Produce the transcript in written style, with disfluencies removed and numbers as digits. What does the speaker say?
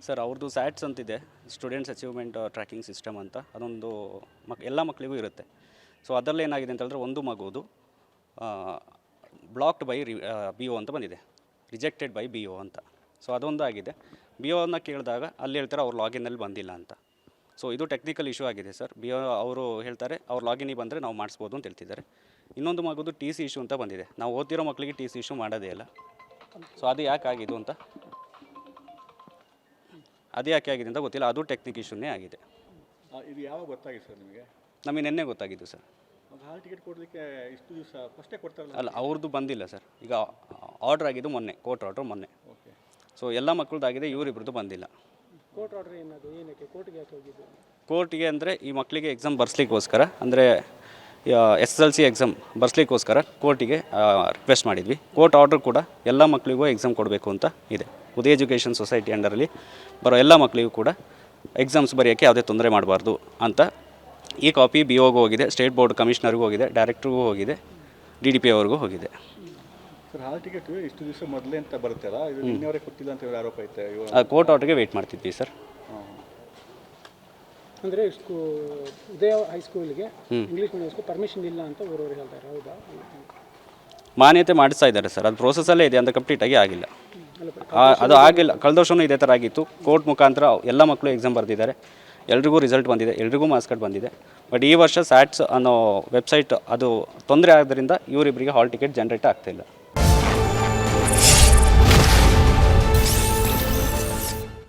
Sir ಅವ್ರದ್ದು ಸ್ಯಾಟ್ಸ್ ಅಂತಿದೆ, students achievement tracking system ಅಂತ. ಅದೊಂದು ಎಲ್ಲ ಮಕ್ಕಳಿಗೂ ಇರುತ್ತೆ. ಸೊ ಅದರಲ್ಲಿ ಏನಾಗಿದೆ ಅಂತ ಹೇಳಿದ್ರೆ, ಒಂದು ಮಗುವುದು ಬ್ಲಾಕ್ಡ್ ಬೈ ಬಿ ಒ ಅಂತ ಬಂದಿದೆ, ರಿಜೆಕ್ಟೆಡ್ ಬೈ ಬಿ ಒ ಅಂತ. ಸೊ ಅದೊಂದು ಆಗಿದೆ. ಬಿ ಒನ ಕೇಳಿದಾಗ ಅಲ್ಲಿ ಹೇಳ್ತಾರೆ ಅವ್ರು ಲಾಗಿನಲ್ಲಿ ಬಂದಿಲ್ಲ ಅಂತ. ಸೊ ಇದು ಟೆಕ್ನಿಕಲ್ ಇಶ್ಯೂ ಆಗಿದೆ ಸರ್. ಬಿ ಒ ಅವರು ಹೇಳ್ತಾರೆ ಅವ್ರು ಲಾಗಿನಿಗೆ ಬಂದರೆ ನಾವು ಮಾಡಿಸ್ಬೋದು ಅಂತ ಹೇಳ್ತಿದ್ದಾರೆ. ಇನ್ನೊಂದು ಮಗುದು ಟಿ ಸಿ ಇಶ್ಯೂ ಅಂತ ಬಂದಿದೆ. ನಾವು ಓದ್ತಿರೋ ಮಕ್ಕಳಿಗೆ ಟಿ ಸಿ ಇಶ್ಯೂ ಮಾಡೋದೇ ಇಲ್ಲ. ಸೊ ಅದು ಯಾಕೆ ಆಗಿದ್ದು ಅಂತ, ಅದು ಯಾಕೆ ಆಗಿದೆ ಅಂತ ಗೊತ್ತಿಲ್ಲ. ಅದು ಟೆಕ್ನಿಕ್ ಇಶ್ಯೂನೇ ಆಗಿದೆ. ಇದು ಯಾವಾಗ ಗೊತ್ತಾಗಿದೆ ಸರ್ ನಿಮಗೆ? ನಮಗೆ ನಿನ್ನೆ ಗೊತ್ತಾಗಿದ್ದು ಸರ್. ಹಾಲ್ ಟಿಕೆಟ್ ಕೊಡಲಿಕ್ಕೆ ಇಷ್ಟು ದಿವಸ ಫಸ್ಟೇ ಕೊಡ್ತಾರಲ್ಲ? ಅಲ್ಲ, ಅವ್ರದ್ದು ಬಂದಿಲ್ಲ ಸರ್. ಈಗ ಆರ್ಡ್ರ್ ಆಗಿದ್ದು ಮೊನ್ನೆ, ಕೋರ್ಟ್ ಆರ್ಡ್ರ್ ಮೊನ್ನೆ. ಓಕೆ. ಸೊ ಎಲ್ಲ ಮಕ್ಕಳದ್ದಾಗಿದೆ, ಇವರಿಬ್ರದ್ದು ಬಂದಿಲ್ಲ. ಕೋರ್ಟ್ ಆರ್ಡರ್ ಏನದು, ಏನಕ್ಕೆ ಕೋರ್ಟ್ಗೆ ಯಾಕೆ ಹೋಗಿದ್ದು? ಕೋರ್ಟಿಗೆ ಅಂದರೆ ಈ ಮಕ್ಕಳಿಗೆ ಎಕ್ಸಾಮ್ ಬರ್ಸ್ಲಿಕ್ಕೋಸ್ಕರ, ಅಂದರೆ SSLC ಎಕ್ಸಾಮ್ ಬರ್ಸ್ಲಿಕ್ಕೋಸ್ಕರ ಕೋರ್ಟಿಗೆ ರಿಕ್ವೆಸ್ಟ್ ಮಾಡಿದ್ವಿ. ಕೋರ್ಟ್ ಆರ್ಡ್ರ್ ಕೂಡ ಎಲ್ಲ ಮಕ್ಕಳಿಗೂ ಎಕ್ಸಾಮ್ ಕೊಡಬೇಕು ಅಂತ ಇದೆ. ಉದಯ ಎಜುಕೇಷನ್ ಸೊಸೈಟಿ ಅಂಡರಲ್ಲಿ ಬರೋ ಎಲ್ಲ ಮಕ್ಕಳಿಗೂ ಕೂಡ ಎಕ್ಸಾಮ್ಸ್ ಬರೆಯೋಕ್ಕೆ ಯಾವುದೇ ತೊಂದರೆ ಮಾಡಬಾರ್ದು ಅಂತ ಈ ಕಾಪಿ ಬಿ ಒಗೂ ಹೋಗಿದೆ, ಸ್ಟೇಟ್ ಬೋರ್ಡ್ ಕಮಿಷನರ್ಗೂ ಹೋಗಿದೆ, ಡೈರೆಕ್ಟ್ರಿಗೂ ಹೋಗಿದೆ, DDP ಅವ್ರಿಗೂ ಹೋಗಿದೆ. ಸರ್, ಹಾಲ್ ಟಿಕೆಟ್ ಇಷ್ಟು ದಿವಸ ಮೊದಲೇ ಅಂತ ಬರುತ್ತಲ್ಲ, ಇದು ನಿನ್ನೆವರೇ ಕೊಟ್ಟಿಲ್ಲ ಅಂತ ಹೇಳಿ ಆರೋಪ ಐತೆ. ಕೋರ್ಟ್ ಆರ್ಡ್ರಿಗೆ ವೆಯ್ಟ್ ಮಾಡ್ತಿದ್ವಿ ಸರ್. ಅಂದರೆ ಉದಯ ಹೈಸ್ಕೂಲ್ಗೆ ಇಂಗ್ಲೀಷ್ ಮೀಡಿಯಂ ಸ್ಕೂಲ್ ಪರ್ಮಿಷನ್ ಇಲ್ಲ ಅಂತ ಊರವ್ರು ಹೇಳ್ತಾರೆ, ಹೌದಾ? ಮಾನ್ಯತೆ ಮಾಡಿಸ್ತಾ ಇದ್ದಾರೆ ಸರ್. ಅದು ಪ್ರೋಸೆಸ್ಸಲ್ಲೇ ಇದೆ, ಅಂತ ಕಂಪ್ಲೀಟಾಗಿ ಆಗಿಲ್ಲ. ಅದು ಆಗಿಲ್ಲ. ಕಳೆದ ವರ್ಷವೂ ಇದೇ ಥರ ಆಗಿತ್ತು. ಕೋರ್ಟ್ ಮುಖಾಂತರ ಎಲ್ಲ ಮಕ್ಕಳು ಎಕ್ಸಾಮ್ ಬರೆದಿದ್ದಾರೆ, ಎಲ್ರಿಗೂ ರಿಸಲ್ಟ್ ಬಂದಿದೆ, ಎಲ್ರಿಗೂ ಮಾರ್ಕ್ಸ್ ಕಾರ್ಡ್ ಬಂದಿದೆ. ಬಟ್ ಈ ವರ್ಷ ಸ್ಯಾಟ್ಸ್ ಅನ್ನೋ ವೆಬ್ಸೈಟ್ ಅದು ತೊಂದರೆ ಆದ್ದರಿಂದ ಇವರಿಬ್ಬರಿಗೆ ಹಾಲ್ ಟಿಕೆಟ್ ಜನ್ರೇಟ್ ಆಗ್ತಾಯಿಲ್ಲ.